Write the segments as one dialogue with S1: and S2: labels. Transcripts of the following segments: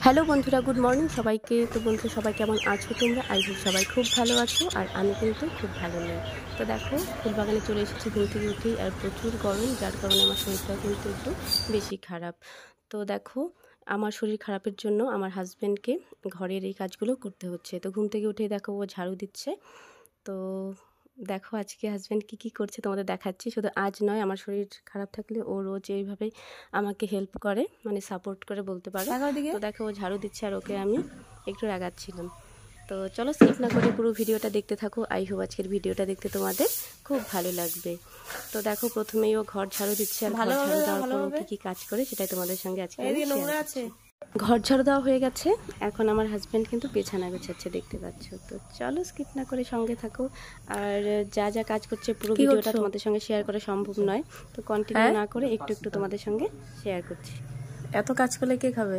S1: Hello বন্ধুরা, good morning সবাইকে। তো বন্ধুরা সবাই কেমন আছো তোমরা? আই হোপ সবাই খুব ভালো আছো, আর আমি কিন্তু খুব ভালো নেই। তো দেখো, ফুলবাগানে চলে এসেছি ঘুম থেকে উঠেই, আর প্রচুর গরম, যার কারণে আমার শরীরটাও কিন্তু একটু বেশি খারাপ। তো দেখো, আমার শরীর খারাপের জন্য আমার হাজব্যান্ডকে ঘরের এই কাজগুলো করতে হচ্ছে। তো ঘুম থেকে উঠেই দেখো ও ঝাড়ু দিচ্ছে। তো দেখো আজকে হাজব্যান্ড কী করছে তোমাদের দেখাচ্ছি। শুধু আজ নয়, আমার শরীর খারাপ থাকলে ও রোজ এইভাবেই আমাকে হেল্প করে, মানে সাপোর্ট করে বলতে পারো। তো দেখো ও ঝাড়ু দিচ্ছে আর ওকে আমি একটু রাগাচ্ছিলাম। তো চলো স্কিপ না করে পুরো ভিডিওটা দেখতে থাকো। আই হোপ আজকের ভিডিওটা দেখতে তোমাদের খুব ভালো লাগবে। তো দেখো, প্রথমেই ও ঘর ঝাড়ু দিচ্ছে, আর ঘর ঝাড়ু দেওয়ার পর ও কী কাজ করে সেটাই তোমাদের সঙ্গে আজকে ঘর ঝাড়ু দেওয়া হয়ে গেছে। এখন আমার হাজব্যান্ড কিন্তু বিছানা গোছাচ্ছে, দেখতে পাচ্ছ। তো চলো স্কিপ না করে সঙ্গে থাকো। আর যা যা কাজ করছে পুরো ভিডিওটা তোমাদের সঙ্গে শেয়ার করা সম্ভব নয়, তো কন্টিনিউ না করে একটু একটু তোমাদের সঙ্গে শেয়ার করছি।
S2: এত কাজ করলে কে খাবে?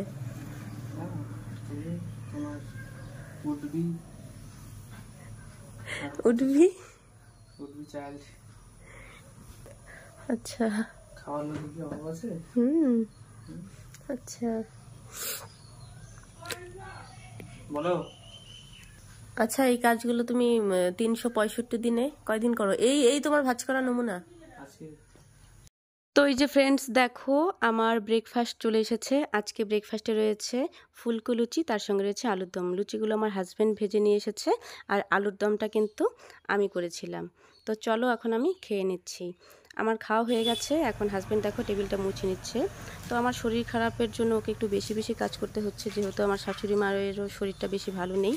S1: উঠবি?
S2: চাল।
S1: আচ্ছা,
S2: খাওয়ার লোক কি অভাব আছে?
S1: আচ্ছা
S2: বলো।
S1: আচ্ছা, এই কাজগুলো তুমি 365 দিনে কয়দিন করো? এই তোমার ভাঁজ করা নমুনা। তো এই যে ফ্রেন্ডস, দেখো আমার ব্রেকফাস্ট চলে এসেছে। আজকে ব্রেকফাস্টে রয়েছে ফুলকো লুচি, তার সঙ্গে রয়েছে আলুর দম। লুচিগুলো আমার হাজব্যান্ড ভেজে নিয়ে এসেছে, আর আলুর দমটা কিন্তু আমি করেছিলাম। তো চলো এখন আমি খেয়ে নিচ্ছি। আমার খাওয়া হয়ে গেছে। এখন হাজব্যান্ড দেখো টেবিলটা মুছে নিচ্ছে। তো আমার শরীর খারাপের জন্য ওকে একটু বেশি বেশি কাজ করতে হচ্ছে, যেহেতু আমার শাশুড়ি মায়েরও শরীরটা বেশি ভালো নেই,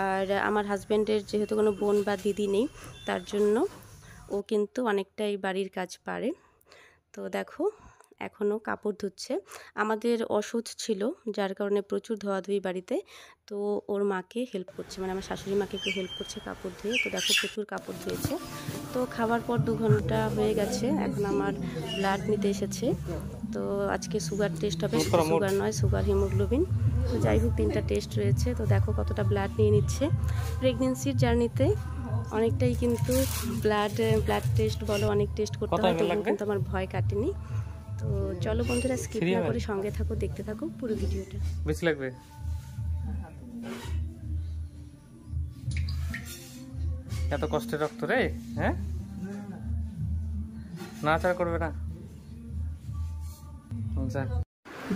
S1: আর আমার হাজব্যান্ডের যেহেতু কোনো বোন বা দিদি নেই, তার জন্য ও কিন্তু অনেকটাই বাড়ির কাজ পারে। তো দেখো এখনও কাপড় ধুচ্ছে। আমাদের অসুখ ছিল, যার কারণে প্রচুর ধোয়াধুয়ি বাড়িতে। তো ওর মাকে হেল্প করছে, মানে আমার শাশুড়ি মাকে একটু হেল্প করছে কাপড় ধুয়ে। তো দেখো প্রচুর কাপড় ধুয়েছে। তো খাবার পর 2 ঘন্টা হয়ে গেছে। এখন আমার ব্লাড নিতে এসেছে। তো আজকে সুগার টেস্ট হবে, সুগার নয়, সুগার হিমোগ্লোবিন। তো যাই হোক 3টা টেস্ট রয়েছে। তো দেখো কতটা ব্লাড নিয়ে নিচ্ছে। প্রেগনেন্সির জার্নিতে অনেকটাই কিন্তু ব্লাড টেস্ট বলো, অনেক টেস্ট করতে হয়, তবুও কিন্তু আমার ভয় কাটেনি। তো চলো বন্ধুরা, স্কিপ না করে সঙ্গে থাকো, দেখতে থাকো পুরো ভিডিওটা।
S2: বেশি লাগবে? এত কষ্টের রক্ত রে, হ্যাঁ? নাড়াচাড়া করবে না?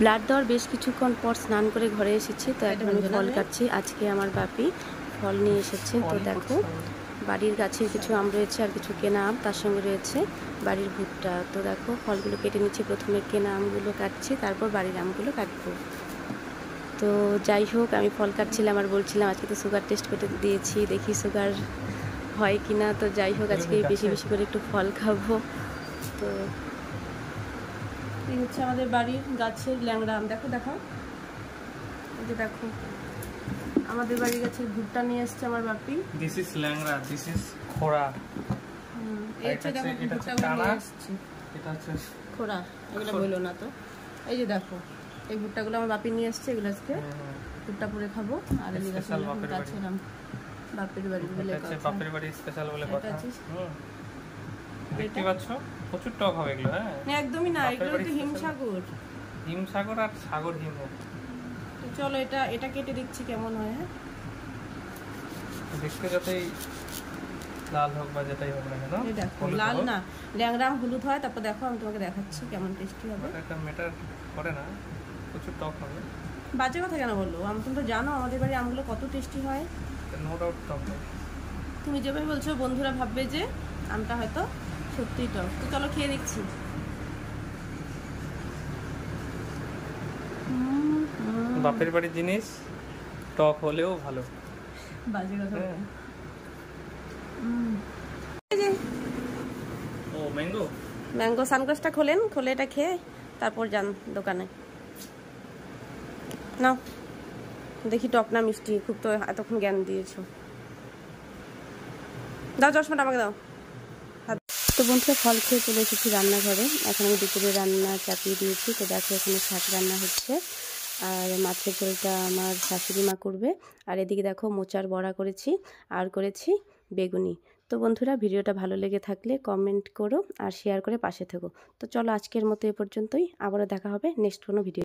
S1: ব্লাড দেওয়ার বেশ কিছুক্ষণ পর স্নান করে ঘরে এসেছি। তো এখন আমি ফল কাটছি। আজকে আমার বাপি ফল নিয়ে এসেছে। তো দেখো বাড়ির গাছে কিছু আম রয়েছে, আর কিছু কেনা আম, তার সঙ্গে রয়েছে বাড়ির ভুট্টা। তো দেখো ফলগুলো কেটে নিচ্ছি। প্রথমে কেনা আমগুলো কাটছি, তারপর বাড়ির আমগুলো কাটবো। তো যাই হোক, আমি ফল কাটছিলাম আর বলছিলাম আজকে তো সুগার টেস্ট করতে দিয়েছি, দেখি সুগার হয় কি না। তো যাই হোক, আজকে বেশি বেশি করে একটু ফল খাবো। তো এই হচ্ছে আমাদের বাড়ির গাছের ল্যাংড়া আম। দেখো দেখো, এই যে দেখো আমাদের বাড়ির গাছের ভুট্টা নিয়ে এসছে আমার বাপি।
S2: This is Langra, this is খোড়া।
S1: এটা দেখো ভুট্টাগুলো নিয়ে এসছে,
S2: এটা হচ্ছে
S1: খোড়া, এগুলো বললো না তো। এই যে দেখো এই ভুট্টাগুলো আমার বাপি নিয়ে এসছে, এগুলো আজকে ভুট্টা করে খাবো। আর এই গাছের আম বাপের বাড়ি বলে কথা,
S2: বাপের বাড়ি স্পেশাল বলে কথা। দেখতে পাচ্ছ প্রচুর টক হবে এগুলো। হ্যাঁ
S1: একদমই না, এগুলো তো হিমসাগর।
S2: হিমসাগর আর সাগর হিম।
S1: তো চলো এটা কেটে দিচ্ছি, কেমন হয়। হ্যাঁ,
S2: দেখতে যতই লাল হোক বা যেটাই হোক না কেন,
S1: দেখো লাল না, ল্যাংড়া আম হলুদ হয়। তারপর দেখো আমি তোমাকে দেখাচ্ছি কেমন টেস্টি হবে।
S2: এটা ম্যাটার করে না, প্রচুর টক হবে।
S1: বাজে কথা কেন বললো? তুমি তো জানো আমাদের বাড়ি আমগুলো কত টেস্টি হয়।
S2: নো ডাউট টক।
S1: তুমি যেভাবে বলছো বন্ধুরা ভাববে যে আমটা হয়তো সত্যিই টক। তো চলো খেয়ে দেখছি।
S2: বাপের বাড়ির জিনিস টক হলেও ভালো।
S1: বাজে কথা।
S2: ও ম্যাঙ্গো,
S1: ম্যাঙ্গো সানগ্লাসটা খুলে এটা খেয়ে তারপর যান দোকানে। নাও দেখি টক না মিষ্টি। খুব তো এতক্ষণ জ্ঞান দিয়েছো। দাও চশমাটা আমাকে দাও। তো বন্ধুরা ফল খেয়ে চলে এসেছি রান্নাঘরে। এখন আমি দুপুরে রান্না চাপিয়ে দিয়েছি। তো দেখো এখানে শাক রান্না হচ্ছে, আর মাছের ঝোলটা আমার শাশুড়ি মা করবে। আর এদিকে দেখো মোচার বড়া করেছি, আর করেছি বেগুনি। তো বন্ধুরা ভিডিওটা ভালো লেগে থাকলে কমেন্ট করো আর শেয়ার করে পাশে থেকো। তো চলো আজকের মতো এ পর্যন্তই, আবারও দেখা হবে নেক্সট কোনো ভিডিও।